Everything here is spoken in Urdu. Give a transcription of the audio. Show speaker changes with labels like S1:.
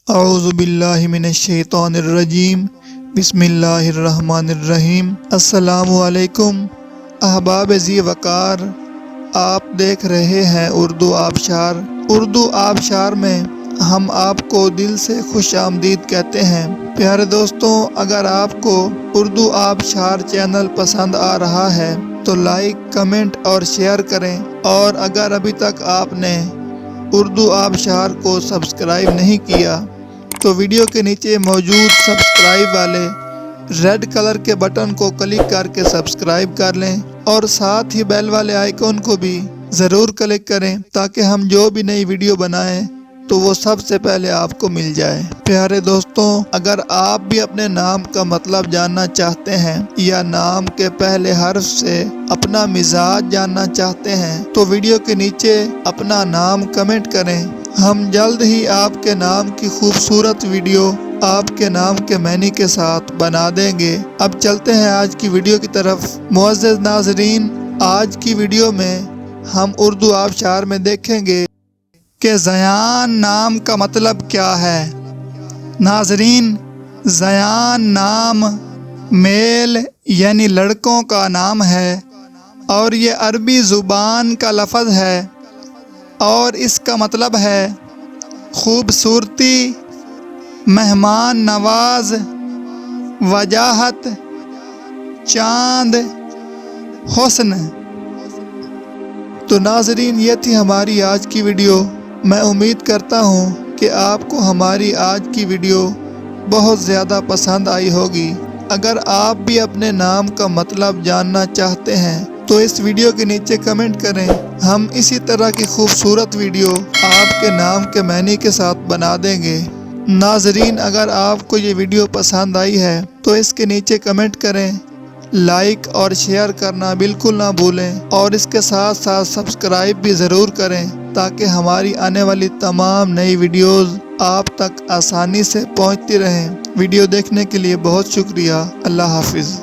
S1: اعوذ باللہ من الشیطان الرجیم، بسم اللہ الرحمن الرحیم۔ السلام علیکم احباب ذی وقار، آپ دیکھ رہے ہیں اردو آبشار۔ اردو آبشار میں ہم آپ کو دل سے خوش آمدید کہتے ہیں۔ پیارے دوستوں، اگر آپ کو اردو آبشار چینل پسند آ رہا ہے تو لائک، کمنٹ اور شیئر کریں، اور اگر ابھی تک آپ نے اردو آبشار کو سبسکرائب نہیں کیا تو ویڈیو کے نیچے موجود سبسکرائب والے ریڈ کلر کے بٹن کو کلک کر کے سبسکرائب کر لیں، اور ساتھ ہی بیل والے آئیکن کو بھی ضرور کلک کریں تاکہ ہم جو بھی نئی ویڈیو بنائیں تو وہ سب سے پہلے آپ کو مل جائے۔ پیارے دوستوں، اگر آپ بھی اپنے نام کا مطلب جاننا چاہتے ہیں یا نام کے پہلے حرف سے اپنا مزاج جاننا چاہتے ہیں تو ویڈیو کے نیچے اپنا نام کمنٹ کریں۔ ہم جلد ہی آپ کے نام کی خوبصورت ویڈیو آپ کے نام کے معنی کے ساتھ بنا دیں گے۔ اب چلتے ہیں آج کی ویڈیو کی طرف۔ معزز ناظرین، آج کی ویڈیو میں ہم اردو آبشار میں دیکھیں گے کہ زیان نام کا مطلب کیا ہے۔ ناظرین، زیان نام میل یعنی لڑکوں کا نام ہے، اور یہ عربی زبان کا لفظ ہے، اور اس کا مطلب ہے خوبصورتی، مہمان نواز، وجاہت، چاند، حسن۔ تو ناظرین، یہ تھی ہماری آج کی ویڈیو۔ میں امید کرتا ہوں کہ آپ کو ہماری آج کی ویڈیو بہت زیادہ پسند آئی ہوگی۔ اگر آپ بھی اپنے نام کا مطلب جاننا چاہتے ہیں تو اس ویڈیو کے نیچے کمنٹ کریں۔ ہم اسی طرح کی خوبصورت ویڈیو آپ کے نام کے معنی کے ساتھ بنا دیں گے۔ ناظرین، اگر آپ کو یہ ویڈیو پسند آئی ہے تو اس کے نیچے کمنٹ کریں، لائک اور شیئر کرنا بالکل نہ بھولیں، اور اس کے ساتھ ساتھ سبسکرائب بھی ضرور کریں تاکہ ہماری آنے والی تمام نئی ویڈیوز آپ تک آسانی سے پہنچتی رہیں۔ ویڈیو دیکھنے کے لیے بہت شکریہ۔ اللہ حافظ۔